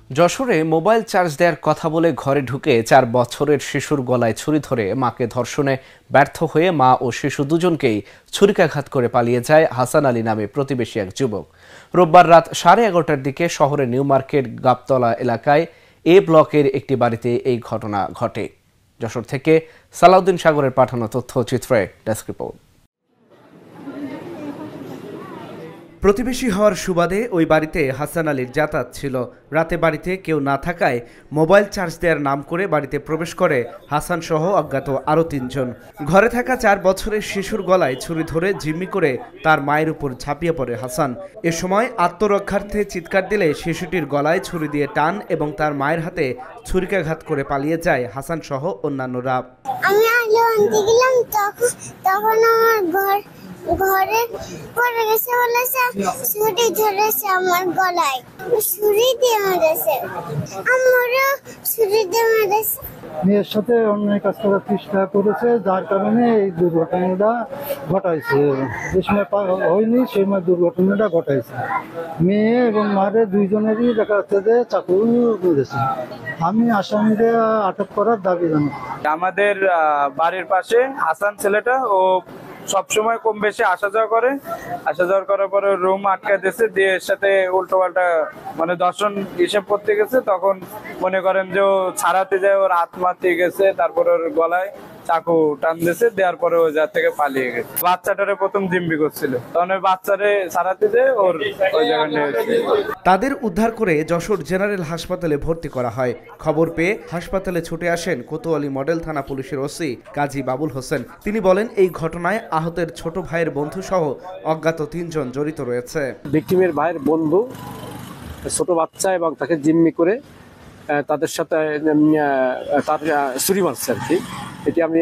যশোরে mobile charge দেওয়ার কথা বলে ঘরে ঢুকে ৪ বছরের শিশুর গলায় ছুরি ধরে মাকে ধর্ষণে ব্যর্থ হয়ে মা ও শিশু দুজনকেই ছুরিকাঘাত করে পালিয়ে যায় হাসান আলী নামে প্রতিবেশী এক যুবক। রোববার রাত 11:30টার দিকে শহরের নিউ মার্কেট গাবতলা এলাকায় এ ব্লকের একটি বাড়িতে এই ঘটনা ঘটে। যশোর থেকে সালাউদ্দিন সাগরের পাঠানো তথ্যচিত্রে ডেস্ক রিপোর্ট। প্রতিবেশী হওয়ার সুবাদে ওই বাড়িতে হাসান আলীর যাতায়াত ছিল। রাতে বাড়িতে কেউ না থাকায় মোবাইল চার্জ দেওয়ার নাম করে বাড়িতে প্রবেশ করে হাসান সহ অজ্ঞাত আরও ৩ জন। ঘরে থাকা ৪ বছরের শিশুর গলায় ছুরি ধরে জিম্মি করে তার মায়ের উপর ঝাঁপিয়ে পড়ে হাসান। এ সময় আত্মরক্ষার্থে চিৎকার দিলে শিশুটির গলায় ছুরি দিয়ে টান এবং তার মায়ের হাতে ছুরিকাঘাত করে পালিয়ে যায় হাসান সহ অন্যান্যরা। আমি আলো আনতে গেলাম, তখন আমার ঘরে পড়ে গেছে, বলেছে ছুরি ধরেছে আমার গলায়, ছুরি দিয়ে মেরেছে, আমারও ছুরি দিয়ে মেরেছে। মেয়ের সাথে অন্যায় কাজ করার চেষ্টা করেছে, যার কারণে এই দুর্ঘটনাটা ঘটাইছে। যে সময় হয়নি সেই সময় দুর্ঘটনাটা ঘটাইছে। মেয়ে এবং মারে দুইজনেরই দেখা যাচ্ছে যে চাকু মেরেছে। আমি আসামিদের আটক করার দাবি জানাই। আমাদের বাড়ির পাশে হাসান ছেলেটা ও সবসময় কম বেশি আসা যাওয়া করার পরে রুম আটকা দিয়েছে, দিয়ে এর সাথে উল্টো পাল্টা মানে দর্শন হিসেব করতে গেছে। তখন মনে করেন যে ও ছাড়াতে যায়, ওর হাত মারতে গেছে, তারপর ওর গলায় চাকু টান দিয়েছে, দেওয়ার পরে ওই জায়গা থেকে পালিয়ে গেছে। বাচ্চাটারে প্রথম জিম্মি করছিল, তখন ওই বাচ্চারে ছাড়াতে যায় ওর ওই জায়গায় নিয়ে গেছে। তাদের উদ্ধার করে যশোর জেনারেল হাসপাতালে ভর্তি করা হয়। খবর পেয়ে হাসপাতালে ছুটে আসেন কোতোয়ালি মডেল থানা পুলিশের ওসি কাজী বাবুল হোসেন। তিনি বলেন, এই ঘটনায় আহতের ছোট ভাইয়ের বন্ধু সহ অজ্ঞাত ৩ জন জড়িত রয়েছে। ভিকটিমের ভাইয়ের বন্ধু ছোট বাচ্চা এবং তাকে জিম্মি করে তাদের সাথে তার ছুরি মারছে আর কি। এটি আমি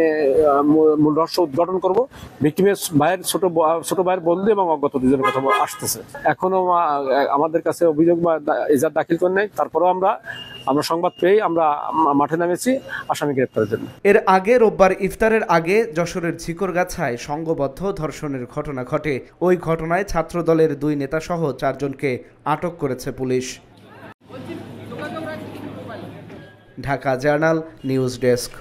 মূল রহস্য উদ্ঘাটন করব। ভিকটিমের ভাইয়ের ছোট ভাইয়ের বন্ধু এবং অজ্ঞাত 2 জনের কথা আসতেছে। এখনো আমাদের কাছে অভিযোগ বা এজাহার দাখিল করে নাই। তারপরেও আমরা সংবাদ পেয়ে আমরা মাঠে নামেছি আসামি গ্রেপ্তারের জন্য। এর আগে রোববার ইফতারের আগে যশোরের ঝিকরগাছায় সংঘবদ্ধ ধর্ষণের ঘটনা ঘটে। ওই ঘটনায় ছাত্রদলের 2 নেতা সহ 4 জনকে আটক করেছে police. Dhaka journal news desk.